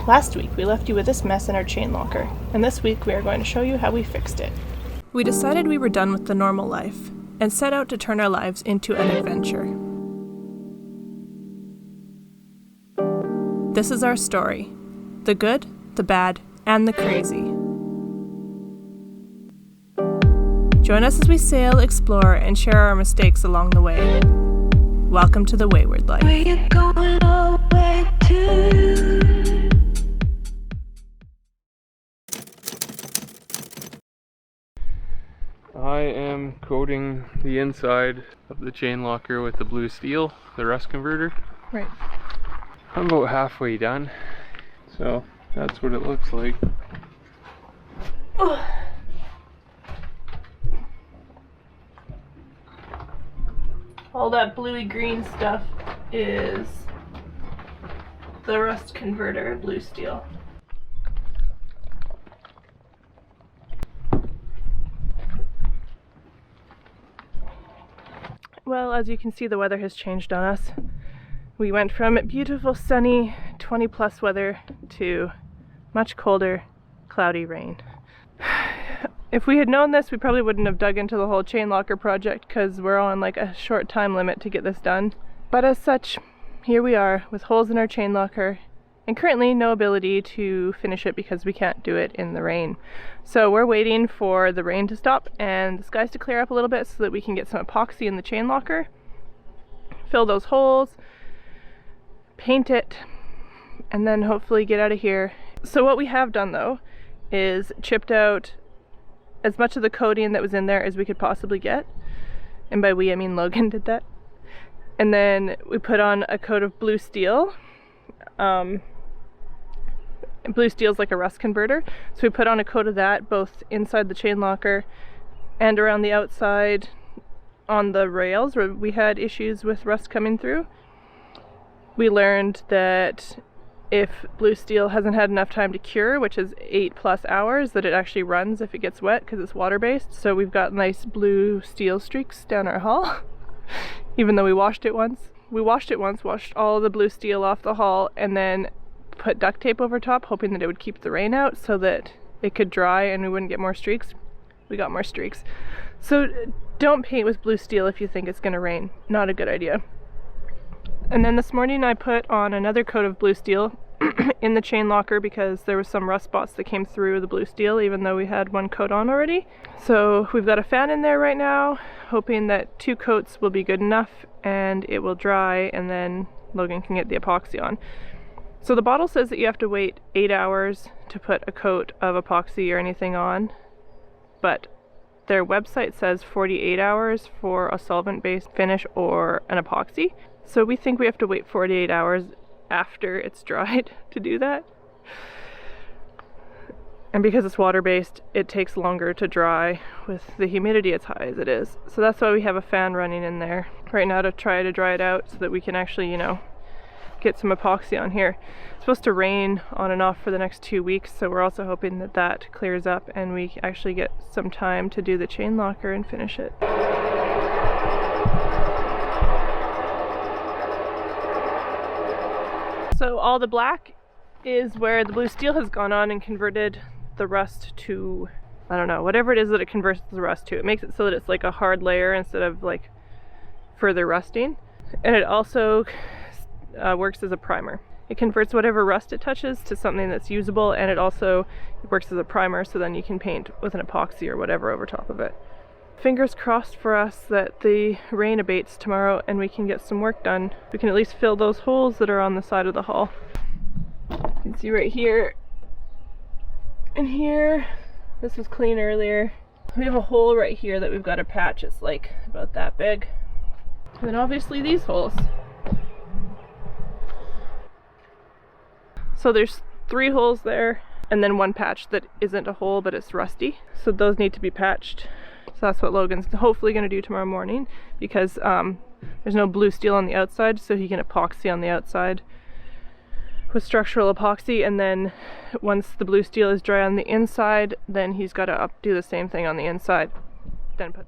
Last week we left you with this mess in our chain locker, and this week we are going to show you how we fixed it. We decided we were done with the normal life, and set out to turn our lives into an adventure. This is our story. The good, the bad, and the crazy. Join us as we sail, explore, and share our mistakes along the way. Welcome to the Wayward life. Where you going all the way to? I am coating the inside of the chain locker with the blue steel, the rust converter. Right. I'm about halfway done, so that's what it looks like. All that bluey green stuff is the rust converter blue steel. Well, as you can see, the weather has changed on us. We went from beautiful sunny 20 plus weather to much colder, cloudy rain. If we had known this, we probably wouldn't have dug into the whole chain locker project because we're on like a short time limit to get this done. But as such, here we are with holes in our chain locker and currently no ability to finish it because we can't do it in the rain. So we're waiting for the rain to stop and the skies to clear up a little bit so that we can get some epoxy in the chain locker, fill those holes, paint it, and then hopefully get out of here. So what we have done though is chipped out as much of the coating that was in there as we could possibly get. And by we, I mean Logan did that. And then we put on a coat of blue steel. Blue steel is like a rust converter. So we put on a coat of that both inside the chain locker and around the outside on the rails where we had issues with rust coming through. We learned that if blue steel hasn't had enough time to cure, which is 8+ hours, that it actually runs if it gets wet because it's water-based. So we've got nice blue steel streaks down our hull, even though we washed it once. We washed all the blue steel off the hull, and then put duct tape over top, hoping that it would keep the rain out so that it could dry and we wouldn't get more streaks. We got more streaks. So don't paint with blue steel if you think it's going to rain. Not a good idea. And then this morning I put on another coat of blue steel in the chain locker because there was some rust spots that came through the blue steel even though we had one coat on already. So we've got a fan in there right now, hoping that 2 coats will be good enough and it will dry and then Logan can get the epoxy on. So the bottle says that you have to wait 8 hours to put a coat of epoxy or anything on, but their website says 48 hours for a solvent-based finish or an epoxy. So we think we have to wait 48 hours after it's dried to do that. And because it's water-based, it takes longer to dry with the humidity as high as it is. So that's why we have a fan running in there right now to try to dry it out so that we can actually, get some epoxy on here. It's supposed to rain on and off for the next 2 weeks, so we're also hoping that that clears up and we actually get some time to do the chain locker and finish it. So all the black is where the blue steel has gone on and converted the rust to, I don't know, whatever it is that it converts the rust to. It makes it so that it's like a hard layer instead of like further rusting. And it also works as a primer. It converts whatever rust it touches to something that's usable, and it also works as a primer so then you can paint with an epoxy or whatever over top of it. Fingers crossed for us that the rain abates tomorrow and we can get some work done. We can at least fill those holes that are on the side of the hull. You can see right here and here, this was clean earlier. We have a hole right here that we've got to patch. It's like about that big. And then obviously these holes. So there's 3 holes there and then 1 patch that isn't a hole but it's rusty. So those need to be patched. So that's what Logan's hopefully going to do tomorrow morning because there's no blue steel on the outside, so he can epoxy on the outside with structural epoxy, and then once the blue steel is dry on the inside, then he's got to do the same thing on the inside. Then put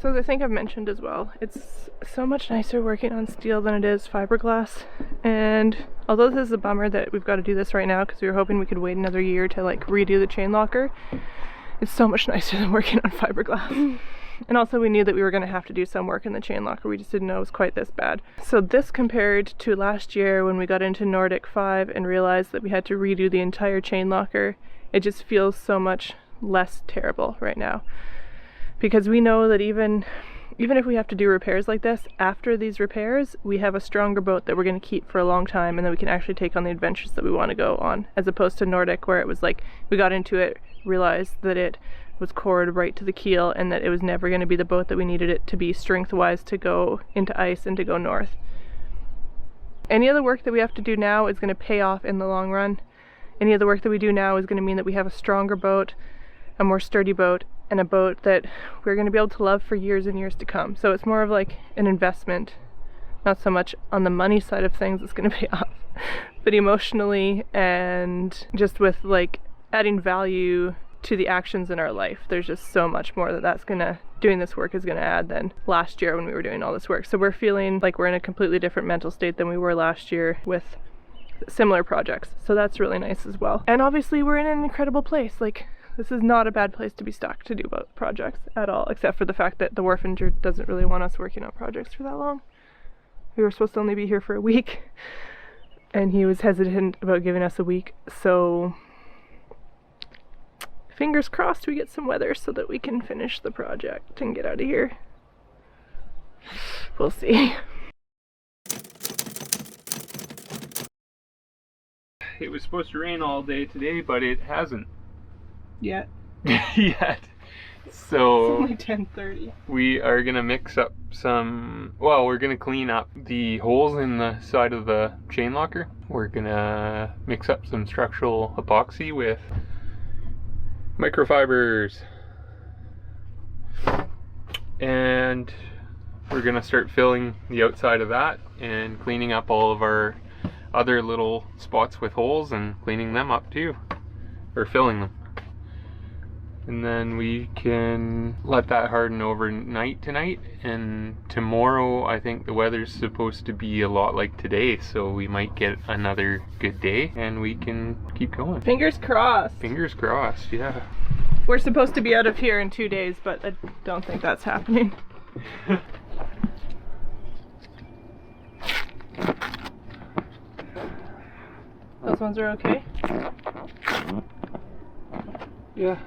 So as I think I've mentioned as well, it's so much nicer working on steel than it is fiberglass. And although this is a bummer that we've got to do this right now because we were hoping we could wait another year to like redo the chain locker, it's so much nicer than working on fiberglass. And also we knew that we were going to have to do some work in the chain locker. We just didn't know it was quite this bad. So this compared to last year when we got into Nordic 5 and realized that we had to redo the entire chain locker, it just feels so much less terrible right now. Because we know that even if we have to do repairs like this, after these repairs, we have a stronger boat that we're going to keep for a long time, and then we can actually take on the adventures that we want to go on, as opposed to Nordic, where it was like, we got into it, realized that it was cored right to the keel, and that it was never going to be the boat that we needed it to be strength-wise to go into ice and to go north. Any of the work that we have to do now is going to pay off in the long run. Any of the work that we do now is going to mean that we have a stronger boat, a more sturdy boat, and a boat that we're going to be able to love for years and years to come. So it's more of like an investment, not so much on the money side of things it's going to pay off, but emotionally and just with like adding value to the actions in our life. There's just so much more doing this work is going to add than last year when we were doing all this work. So we're feeling like we're in a completely different mental state than we were last year with similar projects. So that's really nice as well. And obviously we're in an incredible place. Like, this is not a bad place to be stuck to do boat projects at all, except for the fact that the wharfinger doesn't really want us working on projects for that long. We were supposed to only be here for a week, and he was hesitant about giving us a week, so fingers crossed we get some weather so that we can finish the project and get out of here. We'll see. It was supposed to rain all day today, but it hasn't. Yet. Yet. So It's only 10:30. we are gonna mix up we're gonna clean up the holes in the side of the chain locker. We're gonna mix up some structural epoxy with microfibers. And we're gonna start filling the outside of that and cleaning up all of our other little spots with holes and cleaning them up too. Or filling them. And then we can let that harden overnight tonight, and tomorrow I think the weather's supposed to be a lot like today, so we might get another good day and we can keep going. Fingers crossed. Fingers crossed, yeah. We're supposed to be out of here in 2 days, but I don't think that's happening. Those ones are okay? Yeah.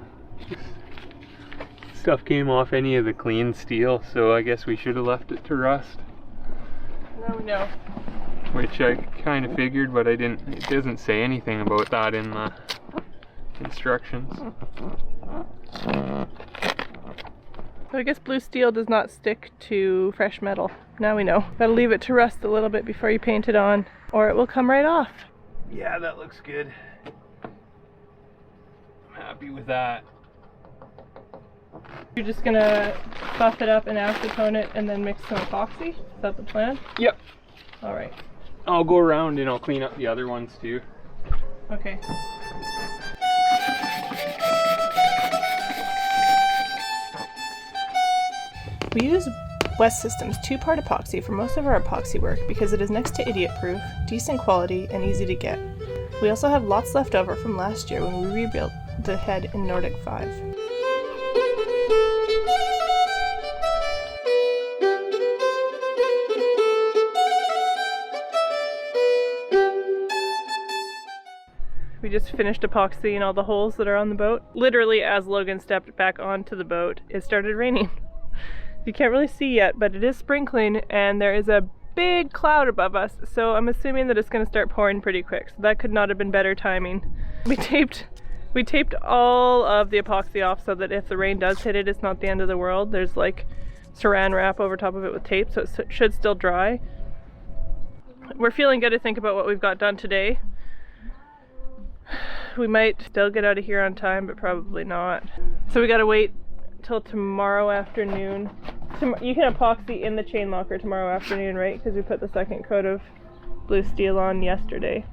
Stuff came off any of the clean steel, so I guess we should have left it to rust. Now we know. Which I kind of figured, but I didn't. It doesn't say anything about that in the instructions. So I guess blue steel does not stick to fresh metal. Now we know. Gotta leave it to rust a little bit before you paint it on, or it will come right off. Yeah, that looks good. I'm happy with that. You're just gonna buff it up and acetone it and then mix some epoxy? Is that the plan? Yep. Alright. I'll go around and I'll clean up the other ones too. Okay. We use West Systems 2-part epoxy for most of our epoxy work because it is next to idiot-proof, decent quality, and easy to get. We also have lots left over from last year when we rebuilt the head in Nordic 5. We just finished epoxying all the holes that are on the boat. Literally, as Logan stepped back onto the boat, it started raining. You can't really see yet, but it is sprinkling and there is a big cloud above us, so I'm assuming that it's going to start pouring pretty quick. So that could not have been better timing. We taped all of the epoxy off so that if the rain does hit it, it's not the end of the world. There's like saran wrap over top of it with tape, so it should still dry. We're feeling good to think about what we've got done today. We might still get out of here on time, but probably not. So we gotta wait till tomorrow afternoon. You can epoxy in the chain locker tomorrow afternoon, right? Because we put the second coat of blue steel on yesterday.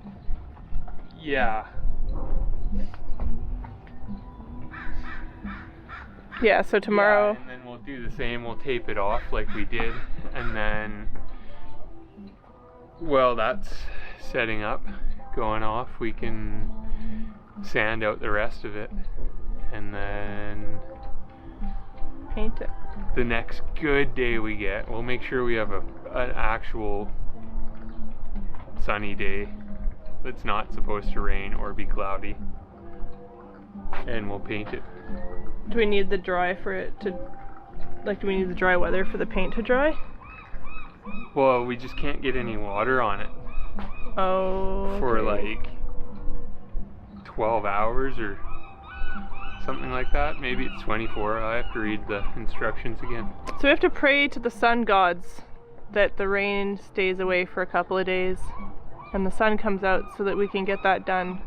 Yeah. Yeah, so tomorrow... Yeah, and then we'll do the same. We'll tape it off like we did, and then, well, that's setting up, going off. We can sand out the rest of it, and then paint it. the next good day we get, we'll make sure we have an actual sunny day that's not supposed to rain or be cloudy, and we'll paint it. Do we need the dry for it to, like, do we need the dry weather for the paint to dry? Well, we just can't get any water on it Oh. for okay. like 12 hours or something like that. Maybe it's 24. I have to read the instructions again. So we have to pray to the sun gods that the rain stays away for a couple of days and the sun comes out so that we can get that done.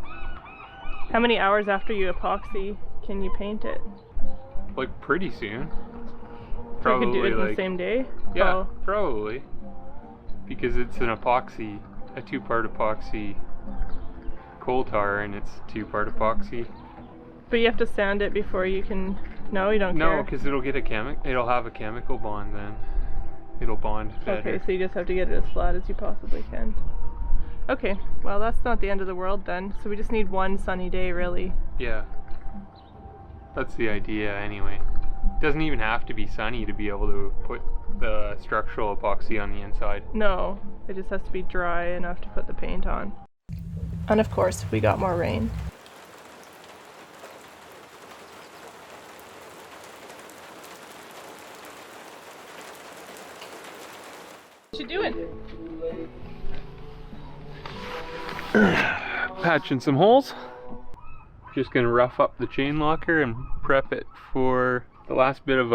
How many hours after you epoxy can you paint it? Like pretty soon. So we can do it in the same day? Yeah, Oh. probably. Because it's an epoxy, a 2-part epoxy coal tar, and it's 2-part epoxy. But you have to sand it before you can... No, you don't care? No, because it'll have a chemical bond then. It'll bond better. Okay, so you just have to get it as flat as you possibly can. Okay, well that's not the end of the world then. So we just need one sunny day, really. Yeah. That's the idea anyway. It doesn't even have to be sunny to be able to put the structural epoxy on the inside. No, it just has to be dry enough to put the paint on. And of course, we got more rain. What you doing? Patching some holes. Just gonna rough up the chain locker and prep it for the last bit of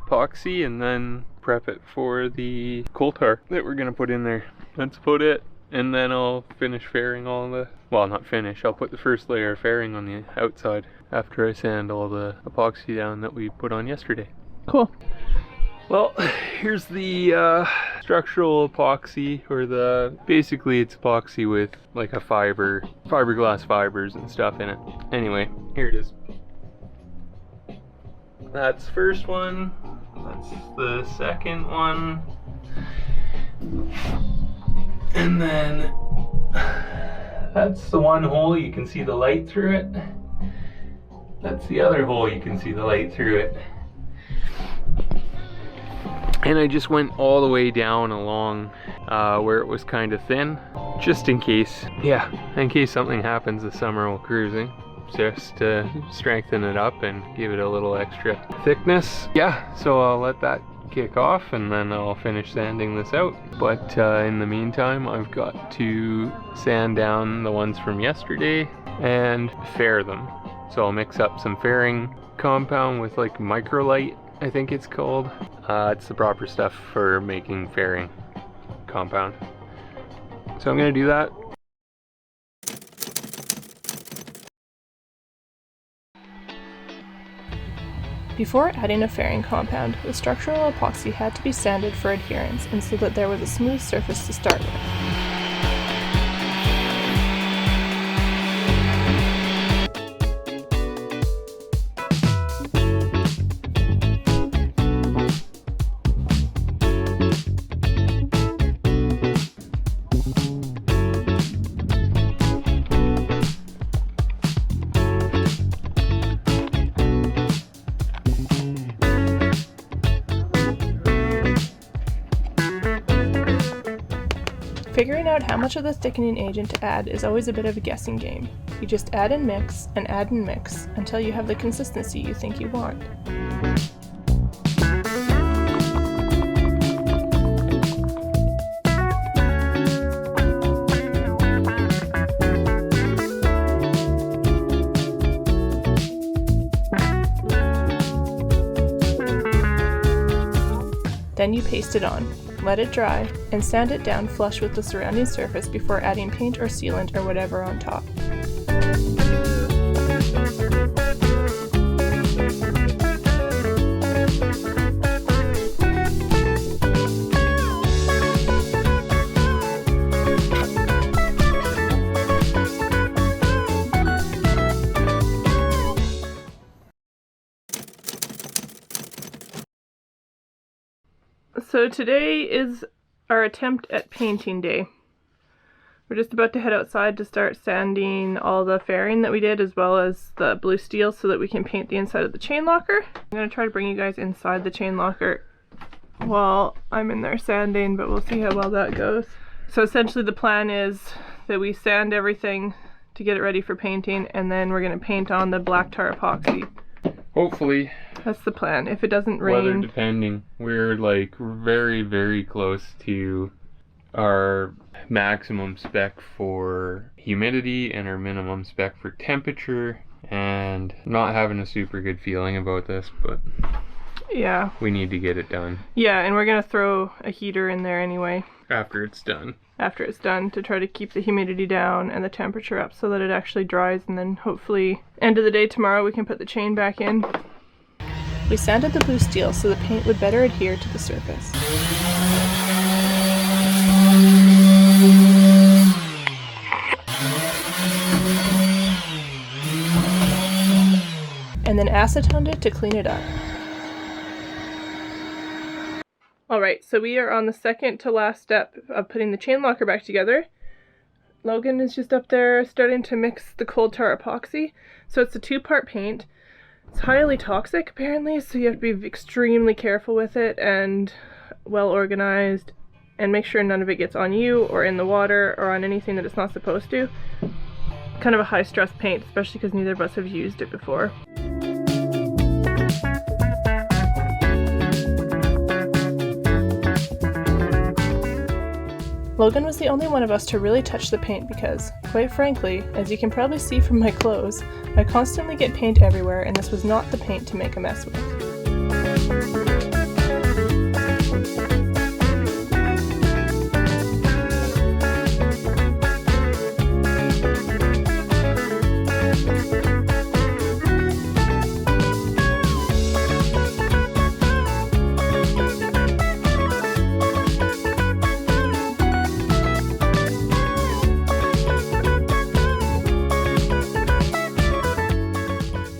epoxy, and then prep it for the coal tar that we're gonna put in there. That's about it. And then I'll finish fairing all the, well, not finish, I'll put the first layer of fairing on the outside after I sand all the epoxy down that we put on yesterday. Cool. Well, here's the structural epoxy, or basically it's epoxy with like a fiberglass fibers and stuff in it. Anyway, here it is. That's the first one, that's the second one, and then that's the one hole you can see the light through it. That's the other hole you can see the light through it. And I just went all the way down along where it was kind of thin, just in case, in case something happens this summer while cruising, just to strengthen it up and give it a little extra thickness. Yeah, so I'll let that kick off and then I'll finish sanding this out. But in the meantime, I've got to sand down the ones from yesterday and fair them. So I'll mix up some fairing compound with like microlite, I think it's called. It's the proper stuff for making fairing compound. So I'm gonna do that. Before adding a fairing compound, the structural epoxy had to be sanded for adherence and so that there was a smooth surface to start with. Figuring out how much of the thickening agent to add is always a bit of a guessing game. You just add and mix until you have the consistency you think you want. Then you paste it on. Let it dry, and sand it down flush with the surrounding surface before adding paint or sealant or whatever on top. So today is our attempt at painting day. We're just about to head outside to start sanding all the fairing that we did, as well as the blue steel, so that we can paint the inside of the chain locker. I'm going to try to bring you guys inside the chain locker while I'm in there sanding, but we'll see how well that goes. So essentially the plan is that we sand everything to get it ready for painting, and then we're going to paint on the black tar epoxy. Hopefully. That's the plan. If it doesn't rain. Weather depending. We're like very, very close to our maximum spec for humidity and our minimum spec for temperature, and not having a super good feeling about this, but yeah, we need to get it done. Yeah, and we're gonna throw a heater in there anyway. After it's done. After it's done, to try to keep the humidity down and the temperature up so that it actually dries, and then hopefully end of the day tomorrow we can put the chain back in. We sanded the blue steel so the paint would better adhere to the surface. And then acetoned it to clean it up. Alright, so we are on the second to last step of putting the chain locker back together. Logan is just up there starting to mix the cold tar epoxy. So it's a 2-part paint. It's highly toxic apparently, so you have to be extremely careful with it and well organized, and make sure none of it gets on you or in the water or on anything that it's not supposed to. Kind of a high stress paint, especially because neither of us have used it before. Logan was the only one of us to really touch the paint because, quite frankly, as you can probably see from my clothes, I constantly get paint everywhere, and this was not the paint to make a mess with.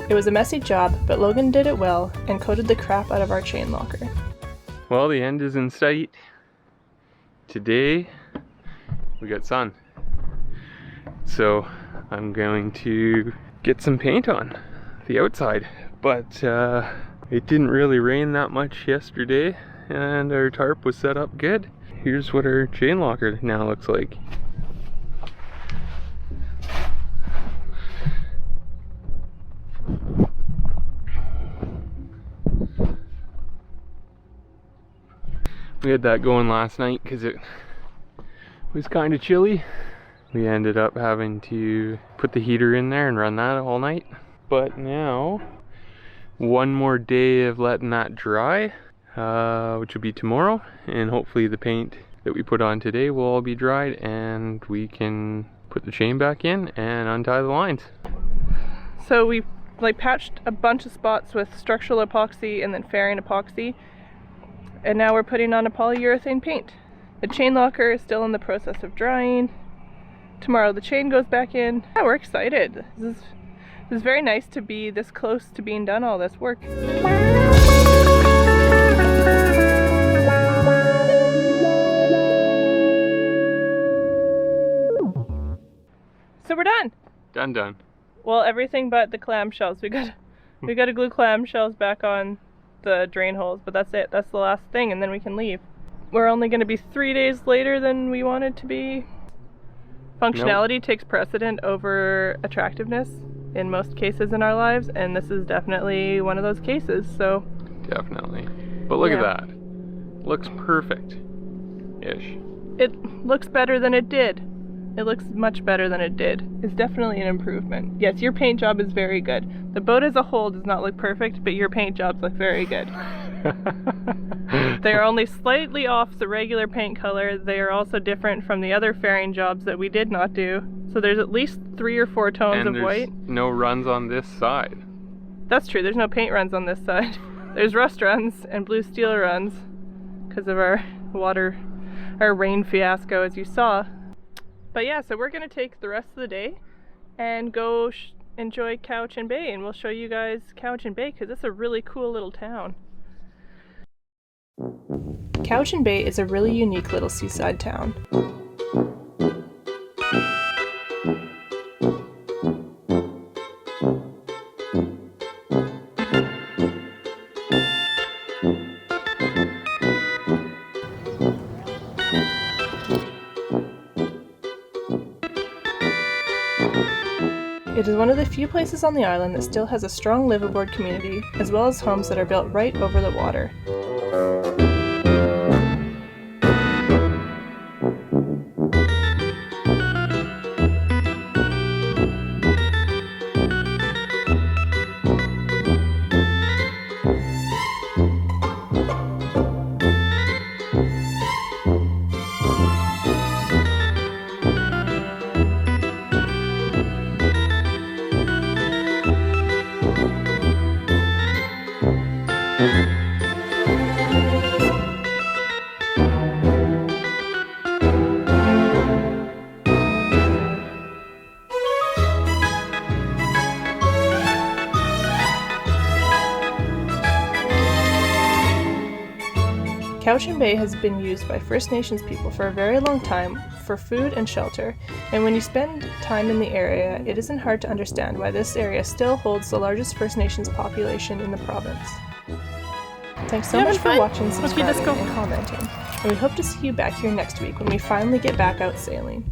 It was a messy job, but Logan did it well and coated the crap out of our chain locker. Well, the end is in sight. Today, we got sun. So, I'm going to get some paint on the outside. But it didn't really rain that much yesterday, and our tarp was set up good. Here's what our chain locker now looks like. We had that going last night because it was kind of chilly. We ended up having to put the heater in there and run that all night. But now, one more day of letting that dry, which will be tomorrow, and hopefully the paint that we put on today will all be dried and we can put the chain back in and untie the lines. So we patched a bunch of spots with structural epoxy and then fairing epoxy. And now we're putting on a polyurethane paint. The chain locker is still in the process of drying. Tomorrow the chain goes back in. Yeah, we're excited. This is very nice to be this close to being done all this work. So we're done. Done. Well, everything but the clamshells. We got to glue clamshells back on the drain holes, but that's it. That's the last thing, and then we can leave. We're only going to be 3 days later than we wanted to be. Functionality takes precedent over attractiveness in most cases in our lives, and this is definitely one of those cases, so. Definitely. But look at that. Looks perfect-ish. It looks better than it did. It looks much better than it did. It's definitely an improvement. Yes, your paint job is very good. The boat as a whole does not look perfect, but your paint jobs look very good. They are only slightly off the regular paint color. They are also different from the other fairing jobs that we did not do. So there's at least 3 or 4 tones of white. And there's no runs on this side. That's true. There's no paint runs on this side. There's rust runs and blue steel runs because of our rain fiasco, as you saw. But yeah, so we're going to take the rest of the day and go enjoy Cowichan Bay, and we'll show you guys Cowichan Bay because it's a really cool little town. Cowichan Bay is a really unique little seaside town. It is one of the few places on the island that still has a strong liveaboard community, as well as homes that are built right over the water. Cowichan Bay has been used by First Nations people for a very long time for food and shelter, and when you spend time in the area, it isn't hard to understand why this area still holds the largest First Nations population in the province. Thanks so much for watching, subscribing, and commenting, and we hope to see you back here next week when we finally get back out sailing.